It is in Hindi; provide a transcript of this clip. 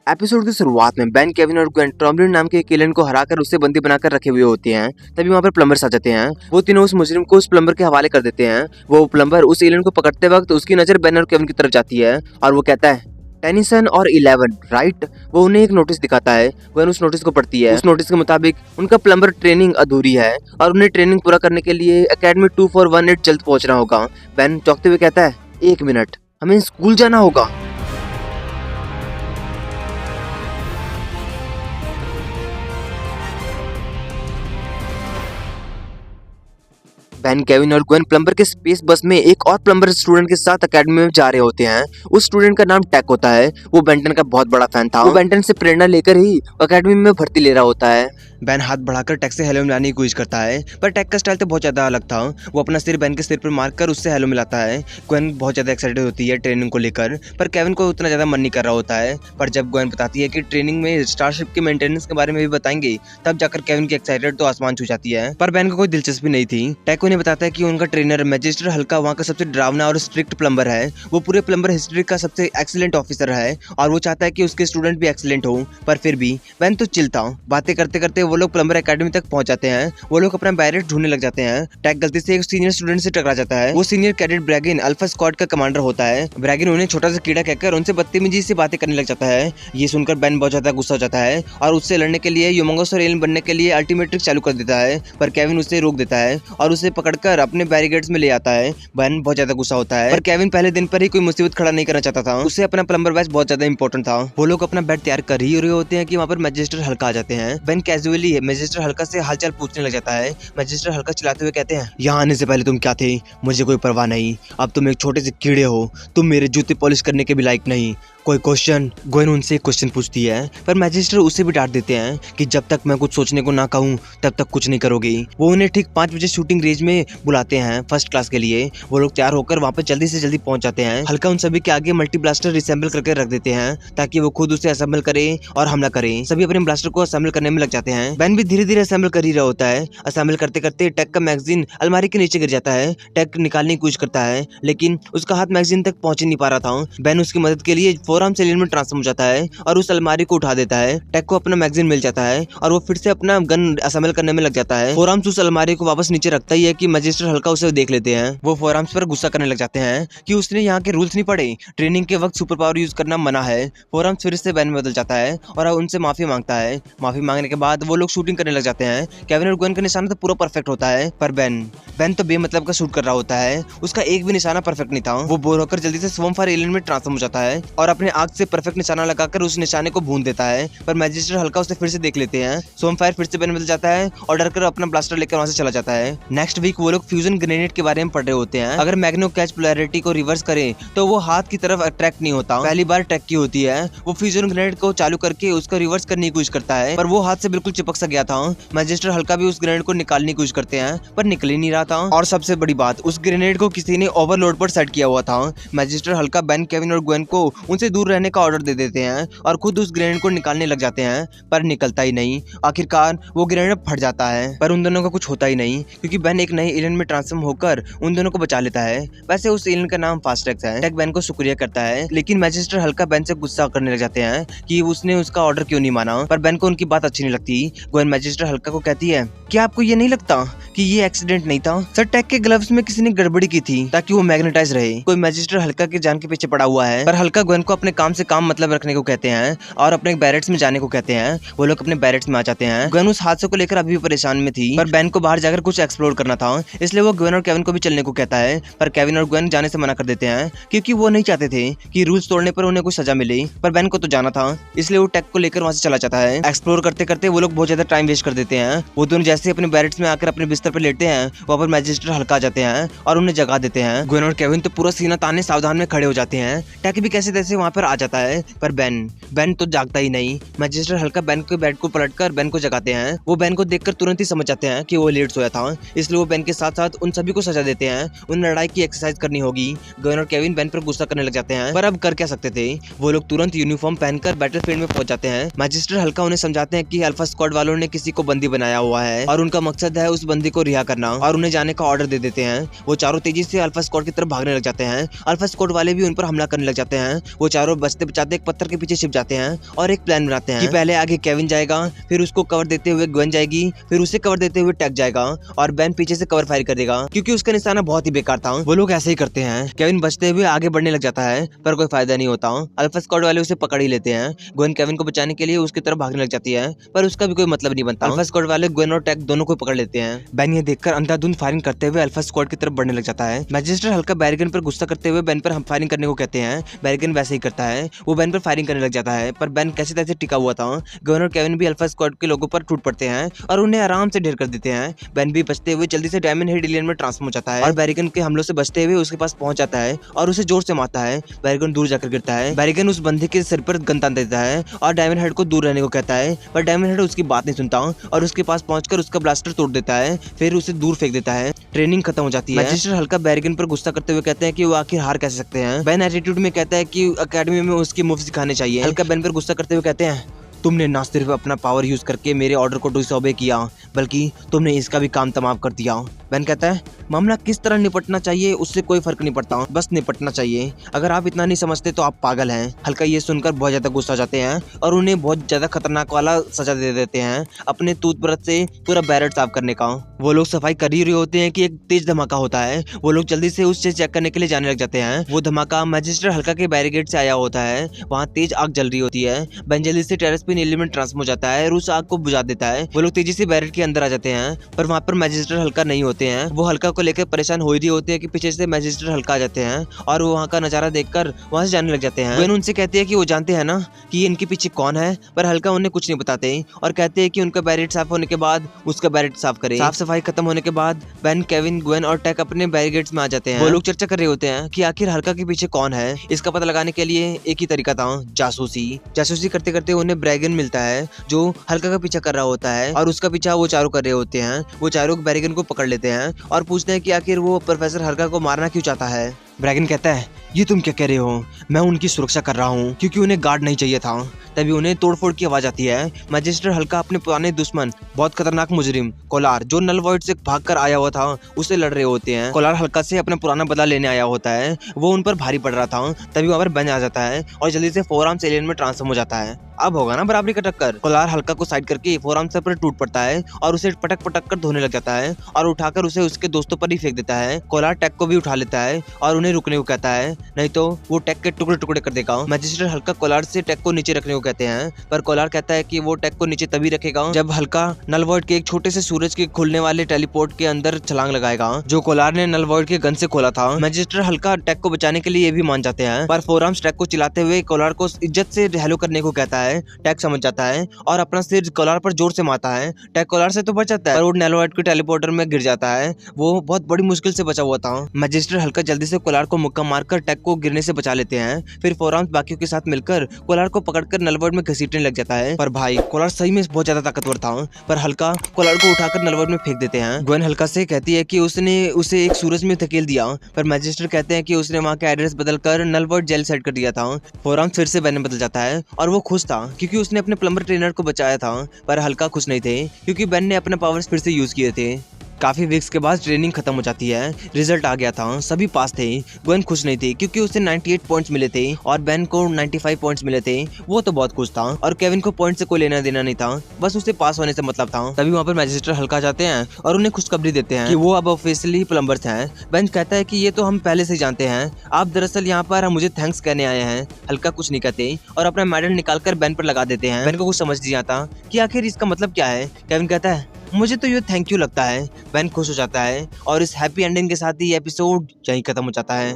एपिसोड की शुरुआत में बेन, केविन और ग्वेन ट्रॉम्बलिन नाम के एक एलियन को हराकर उसे बंदी बनाकर रखे हुए होते हैं। तभी वहाँ पर प्लम्बर्स आ जाते हैं। वो तीनों उस मुजरिम को उस प्लम्बर के हवाले कर देते हैं। वो प्लम्बर उस एलियन को पकड़ते वक्त उसकी नजर बेन और केविन की तरफ जाती है और वो कहता है टेनिसन और 11 राइट। वो उन्हें एक नोटिस दिखाता है। ग्वेन उस नोटिस को पढ़ती है। उस नोटिस के मुताबिक उनका प्लम्बर ट्रेनिंग अधूरी है और उन्हें ट्रेनिंग पूरा करने के लिए एकेडमी 2418 जल्द पहुंचना होगा। बेन चौंकते हुए कहता है 1 मिनट, हमें स्कूल जाना होगा। बेन, केविन और ग्वेन प्लम्बर के स्पेस बस में एक और प्लम्बर स्टूडेंट के साथ एकेडमी में जा रहे होते हैं। उस स्टूडेंट का नाम टेक होता है। वो बेंटन का बहुत बड़ा फैन था। वो बेंटन से प्रेरणा लेकर ही एकेडमी में भर्ती ले रहा होता है। बेन हाथ बढ़ाकर टेक से हेलो मिलाने की कोशिश करता है, पर टेक का स्टाइल तो बहुत ज्यादा अलग था। वो अपना सिर बेन के सिर पर मारकर उससे हेलो मिलाता है। ग्वेन बहुत ज्यादा एक्साइटेड होती है ट्रेनिंग को लेकर, पर केविन को उतना ज्यादा मन नहीं कर रहा होता है। पर जब ग्वेन बताती है कि ट्रेनिंग में स्टारशिप के मेंटेनेंस के बारे में भी बताएंगे, तब जाकर केविन की एक्साइटेड तो आसमान छू जाती है। पर बेन को कोई दिलचस्पी नहीं थी। टेक उन्हें बताता है कि उनका ट्रेनर मैजिस्टर हल्का वहाँ का सबसे डरावना और स्ट्रिक्ट प्लम्बर है। वो पूरे प्लम्बर हिस्ट्री का सबसे एक्सीलेंट ऑफिसर है और वो चाहता है कि उसके स्टूडेंट भी एक्सीलेंट हो। पर फिर भी बेन तो चिल था। बातें करते करते वो लोग प्लम्बर एकेडमी तक पहुंच जाते हैं। वो लोग अपना बैरेट ढूंढने लग जाते हैं। टेक गलती से एक सीनियर स्टूडेंट से टकरा जाता है। वो सीनियर कैडेट ब्रैगिन अल्फा स्क्वाड का कमांडर होता है। ब्रैगिन उन्हें छोटा सा कीड़ा कहकर उनसे बदतमीजी से बातें करने लग जाता है। ये सुनकर बेन बहुत ज्यादा गुस्सा हो जाता है और उससे लड़ने के लिए ह्यूमंगस और एलियन बनने के लिए अल्टीमेट ट्रिक चालू कर देता है। पर केविन उसे रोक देता है और उसे पकड़कर अपने बैरिकेड्स में ले आता है। बेन बहुत ज्यादा गुस्सा होता है, पर केविन पहले दिन पर ही कोई मुसीबत खड़ा नहीं करना चाहता था। उसे अपना प्लम्बर बैच बहुत ज्यादा इंपॉर्टेंट था। वो लोग अपना बेड तैयार कर ही रहे होते हैं कि वहाँ पर मैजिस्टर हल्का आ जाते हैं। बेन कैजुअली मैजिस्टर हल्का से हालचाल पूछने लग जाता है। मैजिस्टर हल्का चिल्लाते हुए कहते हैं, यहाँ आने से पहले तुम क्या थे? मुझे कोई परवाह नहीं। अब तुम एक छोटे से कीड़े हो। तुम मेरे जूते पॉलिश करने के भी लायक नहीं। कोई क्वेश्चन? ग्वेन उनसे एक क्वेश्चन पूछती है, पर मैजिस्टर उसे भी डांट देते हैं कि जब तक मैं कुछ सोचने को ना कहूँ तब तक कुछ नहीं करोगी। वो उन्हें ठीक 5 बजे शूटिंग रेंज में बुलाते हैं फर्स्ट क्लास के लिए। वो लोग तैयार होकर वहाँ पे जल्दी से जल्दी पहुंच जाते हैं। हल्का उन सभी के आगे मल्टी ब्लास्टर रिसेंबल करके रख देते हैं ताकि वो खुद उसे असेंबल करे और हमला करे। सभी अपने ब्लास्टर को असेंबल करने में लग जाते हैं। बेन भी धीरे धीरे असेंबल कर ही रहा होता है। असेंबल करते करते टेक का मैगजीन अलमारी के नीचे गिर जाता है। टेक निकालने की कोशिश करता है, लेकिन उसका हाथ मैगजीन तक पहुंच ही नहीं पा रहा था। बेन उसकी मदद के लिए फोरआर्म से एलियन में ट्रांसफॉर्म हो जाता है और उस अलमारी को उठा देता है। टेक को अपना मैगजीन मिल जाता है और वो फिर से अपना गन असेंबल करने में लग जाता है। फोरआर्म्स उस अलमारी को वापस नीचे रखता ही है कि मैजिस्टर हल्का उसे देख लेते हैं। वो फोरआर्म्स पर गुस्सा करने लग जाते हैं कि उसने यहाँ के रूल्स नहीं पढ़े। ट्रेनिंग के वक्त सुपर पावर यूज करना मना है। फोरआर्म्स फिर से बेन में बदल जाता है और उनसे माफी मांगता है। माफी मांगने के बाद वो लोग शूटिंग करने लग जाते हैं। केविन और ग्वेन का निशाना तो पूरा परफेक्ट होता है, पर बेन तो बेमतलब का शूट कर रहा होता है। उसका एक भी निशाना परफेक्ट नहीं था। वो बोर होकर जल्दी से स्वॉर्म फायर एलियन में ट्रांसफॉर्म हो जाता है और अपने आग से परफेक्ट निशाना लगाकर उस निशाने को भून देता है। पर मैजिस्टर हल्का उसे फिर से देख लेते हैं। स्वॉर्म फायर फिर से बेन बदल जाता है और डरकर अपना ब्लास्टर लेकर वहां से चला जाता है। नेक्स्ट वीक वो लोग फ्यूजन ग्रेनेड के बारे में पढ़ रहे होते हैं। अगर मैग्नो कैच पोलैरिटी को रिवर्स करे तो वो हाथ की तरफ अट्रैक्ट नहीं होता। पहली बार ट्रैक की होती है। वो फ्यूजन ग्रेनेड को चालू करके उसको रिवर्स करने की कोशिश करता है, पर वो हाथ से बिल्कुल चिपक सा गया था। मैजिस्टर हल्का भी उस ग्रेनेड को निकालने की कोशिश करते हैं, पर निकल ही नहीं रहा था। और सबसे बड़ी बात, उस ग्रेनेड को किसी ने ओवरलोड पर सेट किया हुआ था। मैजिस्टर हल्का बेन, केविन और ग्वेन को उनसे दूर रहने का ऑर्डर दे देते हैं और खुद उस ग्रेनेड को निकालने लग जाते हैं, पर निकलता ही नहीं। आखिरकार वो ग्रेनेड फट जाता है, पर उन दोनों का कुछ होता ही नहीं क्योंकि बेन एक नए एलियन में ट्रांसफॉर्म होकर उन दोनों को बचा लेता है। वैसे उस एलियन का नाम फास्ट्रैक्स है। टेक बेन को शुक्रिया करता है, लेकिन मैजिस्टर हल्का बेन से गुस्सा करने लग जाते हैं कि उसने उसका ऑर्डर क्यों नहीं माना। पर बेन को उनकी बात अच्छी नहीं लगती। ग्वेन मैजिस्टर हल्का को कहती है, क्या आपको ये नहीं लगता कि ये एक्सीडेंट नहीं था? सर, टेक के ग्लव्स में किसी ने गड़बड़ी की थी ताकि वो मैग्नेटाइज रहे। कोई मैजिस्टर हल्का के जान के पीछे पड़ा हुआ है। पर हल्का ग्वेन को अपने काम से काम मतलब रखने को कहते हैं और अपने बैरेट्स में जाने को कहते हैं। वो लोग अपने बैरेट्स में आ जाते हैं। ग्वेन उस हादसे को लेकर अभी भी परेशान में थी, पर बेन को बाहर जाकर कुछ एक्सप्लोर करना था, इसलिए वो ग्वेन और केविन को भी चलने को कहता है। पर केविन और ग्वेन जाने से मना कर देते हैं क्योंकि वो नहीं चाहते थे कि रूल्स तोड़ने पर उन्हें कोई सजा मिले। पर बेन को तो जाना था, इसलिए वो टेक को लेकर वहां से चला जाता है। एक्सप्लोर करते करते वो लोग बहुत ज्यादा टाइम वेस्ट कर देते हैं। वो दोनों जैसे अपने बैरेट्स में आकर अपने बिस्तर पर लेटते हैं, वहाँ पर मैजिस्टर हल्का आ जाते हैं और उन्हें जगा देते हैं। ग्वेन और केविन तो पूरा सीना ताने सावधान में खड़े हो जाते हैं। टेक भी कैसे तैसे वहाँ पर आ जाता है, पर बेन तो जागता ही नहीं। मैजिस्टर हल्का बेन के बेड को पलटकर बेन को जगाते हैं। वो बेन को देखकर तुरंत ही समझ जाते हैं कि वो लेट सोया था, इसलिए वो बेन के साथ साथ उन सभी को सजा देते हैं। उन लड़ाई की एक्सरसाइज करनी होगी। ग्वेन और केविन बेन पर गुस्सा करने लग जाते हैं, पर अब कर क्या सकते थे। वो लोग तुरंत यूनिफॉर्म पहनकर बैटलफील्ड में पहुंच जाते हैं। मैजिस्टर हल्का उन्हें समझाते हैं कि अल्फा स्क्वाड वालों ने किसी को बंदी बनाया हुआ है और उनका मकसद है उस बंदी को रिहा करना, और उन्हें जाने का ऑर्डर दे देते हैं। वो चारों तेजी से अल्फा स्क्वाड की तरफ भागने लग जाते हैं। अल्फा स्क्वाड वाले भी उन पर हमला करने लग जाते हैं। वो चारों बचते बचाते एक पत्थर के पीछे छिप जाते हैं और एक प्लान बनाते हैं कि पहले आगे केविन जाएगा, फिर उसको कवर देते हुए ग्वेन जाएगी, फिर उसे कवर देते हुए टैक जाएगा और बेन पीछे से कवर फायर कर देगा क्योंकि उसका निशाना बहुत ही बेकार था। वो लोग ऐसे ही करते हैं। केविन बचते हुए आगे बढ़ने लग जाता है पर कोई फायदा नहीं होता। अल्फा स्क्वाड वाले उसे पकड़ ही लेते हैं। ग्वेन केविन को बचाने के लिए उसकी तरफ भागने लग जाती है पर उसका भी कोई मतलब नहीं बनता। अल्फा स्क्वाड वाले ग्वेन और टैक दोनों को पकड़ लेते हैं। बेन ये देखकर अंधाधुंध फायरिंग करते हुए अल्फा स्क्वाड की तरफ बढ़ने लग जाता है। मैजिस्टर हल्का बैरिगन पर गुस्सा करते हुए बेन पर हम फायरिंग करने को कहते हैं। बैरिगन वैसे ही करता है, वो बेन पर फायरिंग करने लग जाता है पर बेन कैसे तैसे टिका हुआ था। ग्वेन और केविन भी अल्फा स्क्वाड के लोगों पर टूट पड़ते हैं और उन्हें आराम से ढेर कर देते हैं। बेन भी बचते हुए जल्दी से डायमंड हेड एलियन में ट्रांसफॉर्म हो जाता है और बैरिगन के हमलों से बचते हुए उसके पास पहुंच जाता है और उसे जोर से मारता है। बैरिगन दूर जाकर गिरता है। बैरिगन उस बंदे के सिर पर गन तान देता है और डायमंड हेड को दूर रहने को कहता है पर डायमंड हेड उसकी बात नहीं सुनता और उसके पास पहुंचकर उसका ब्लास्टर तोड़ देता है, फिर उसे दूर फेंक देता है। ट्रेनिंग खत्म हो जाती है। मैजिस्टर हल्का बैरिगन पर गुस्सा करते हुए कहते हैं कि वो आखिर हार कैसे सकते हैं। बेन एटीट्यूड में कहता है कि एकेडमी में उसकी मूव सिखाने चाहिए। हल्का बेन पर गुस्सा करते हुए कहते हैं तुमने ना सिर्फ अपना पावर यूज करके मेरे ऑर्डर को डिसओबे किया बल्कि तुमने इसका भी काम तमाम कर दिया। बेन कहता है मामला किस तरह निपटना चाहिए उससे कोई फर्क नहीं पड़ता, बस निपटना चाहिए। अगर आप इतना नहीं समझते तो आप पागल हैं। हल्का ये सुनकर बहुत ज्यादा गुस्सा जाते हैं और उन्हें बहुत ज्यादा खतरनाक वाला सजा दे देते हैं अपने टूथब्रश से पूरा बैरेट साफ करने का। वो लोग सफाई कर ही रहे होते हैं कि एक तेज धमाका होता है। वो लोग जल्दी से उससे चेक करने के लिए जाने लग जाते हैं। वो धमाका मैजिस्टर हल्का के बैरिकेड से आया होता है। वहाँ तेज आग जल रही होती है। बेन जल्दी से टेरेस पे एलिमेंट ट्रांसफर हो जाता है और उस आग को बुझा देता है। वो लोग तेजी से बैरेट के अंदर आ जाते हैं पर वहाँ पर मैजिस्टर हल्का नहीं होते हैं। वो हल्का को लेकर परेशान हो ही होते हैं कि पीछे से मैजिस्टर हल्का आ जाते हैं और वो वहाँ का नजारा देखकर वहाँ से जाने लग जाते हैं। बेन उनसे कहते हैं कि वो जानते हैं ना कि इनके पीछे कौन है, पर हल्का उन्हें कुछ नहीं बताते और कहते हैं कि उनका बैरेट साफ होने के बाद उसका बैरेट साफ करे। साफ सफाई खत्म होने के बाद बेन, केविन, ग्वेन और टैक अपने बैरिकेड्स में आ जाते हैं। वो लोग चर्चा कर रहे होते हैं कि आखिर हल्का के पीछे कौन है। इसका पता लगाने के लिए एक ही तरीका था, जासूसी करते करते उन्हें ब्रैगन मिलता है जो हल्का का पीछा कर रहा होता है और उसका पीछा वो चारों कर रहे होते हैं। वो चारों बैरिगन को पकड़ लेते हैं और पूछते हैं कि आखिर वो प्रोफेसर हल्का को मारना क्यों चाहता है। ब्रैगन कहता है ये तुम क्या कह रहे हो, मैं उनकी सुरक्षा कर रहा हूँ क्योंकि उन्हें गार्ड नहीं चाहिए था। तभी उन्हें तोड़फोड़ की आवाज आती है। मैजिस्टर हल्का अपने पुराने दुश्मन बहुत खतरनाक मुजरिम कोलार जो नल वॉइड से भागकर आया हुआ था उससे लड़ रहे होते हैं। कोलार हल्का से अपना पुराना बदला लेने आया होता है। वो उन पर भारी पड़ रहा था। तभी वहाँ पर बेन आ जाता है और जल्दी से फोर आर्म्स एलियन में ट्रांसफॉर्म हो जाता है। अब होगा ना बराबरी का टक्कर। कोलार हल्का को साइड करके फोर आर्म्स पर टूट पड़ता है और उसे पटक पटक कर धोने लग जाता है और उठाकर उसे उसके दोस्तों पर ही फेंक देता है। कोलार टैक को भी उठा लेता है और उन्हें रुकने को कहता है, नहीं तो वो टैक के टुकड़े टुकड़े कर देगा। मैजिस्टर हल्का कोलार से टैक को नीचे रखने को कहते हैं पर कोलार कहता है कि वो टैक को नीचे तभी रखेगा जब हल्का नल वॉइड के एक छोटे से सूरज के खुलने वाले टेलीपोर्ट के अंदर छलांग लगाएगा जो कोलार ने नल वॉइड के गन से खोला था। मैजिस्टर हल्का टैक को बचाने के लिए ये भी मान जाते हैं पर फोर आर्म्स टैक को चिल्लाते हुए कोलार को इज्जत से हेलो करने को कहता है। टैक समझ जाता है और अपना सिर कोलार पर जोर से मारता है। टैक कोलार से तो बच जाता है पर वो नल वॉइड के टेलीपोर्टर में गिर जाता है। वो बहुत बड़ी मुश्किल से बचा हुआ था। मैजिस्टर हल्का जल्दी से कोलार को मुक्का मारकर टैक को गिरने से बचा लेते हैं। फिर फोर आर्म्स बाकियों के साथ मिलकर कोलार को पकड़कर नलवर्ड में घसीटने लग जाता है। पर भाई कोलार सही में बहुत ज्यादा ताकतवर था पर हल्का कोलार को उठाकर नलवर्ड में फेंक देते हैं। ग्वेन हल्का से कहती है कि उसने उसे एक सूरज में धकेल दिया पर मैजिस्टर कहते हैं कि उसने वहाँ का एड्रेस बदलकर नलवर्ड जेल सेट कर दिया था। फोर आर्म्स फिर से बैन बदल जाता है और वो खुश था क्योंकि उसने अपने प्लम्बर ट्रेनर को बचाया था पर हल्का खुश नहीं थे क्योंकि बेन ने अपने पावर्स फिर से यूज किए थे। काफी वीक्स के बाद ट्रेनिंग खत्म हो जाती है। रिजल्ट आ गया था, सभी पास थे। ग्वेन खुश नहीं थी क्योंकि उसे 98 पॉइंट्स मिले थे और बेन को 95 पॉइंट्स मिले थे। वो तो बहुत खुश था और केविन को पॉइंट से कोई लेना देना नहीं था, बस उसे पास होने से मतलब था। तभी वहाँ पर मैजिस्टर हल्का जाते हैं और उन्हें खुशखबरी देते हैं कि वो अब ऑफिशियली प्लम्बर्स हैं। बेन कहता है कि ये तो हम पहले से जानते हैं, आप दरअसल यहाँ पर मुझे थैंक्स कहने आए हैं। हल्का कुछ नहीं कहते और अपना मेडल निकालकर बेन पर लगा देते हैं। बेन को कुछ समझ नहीं आता कि आखिर इसका मतलब क्या है। केविन कहता है मुझे तो ये थैंक यू लगता है। बेन खुश हो जाता है और इस हैप्पी एंडिंग के साथ ही एपिसोड यहीं खत्म हो जाता है।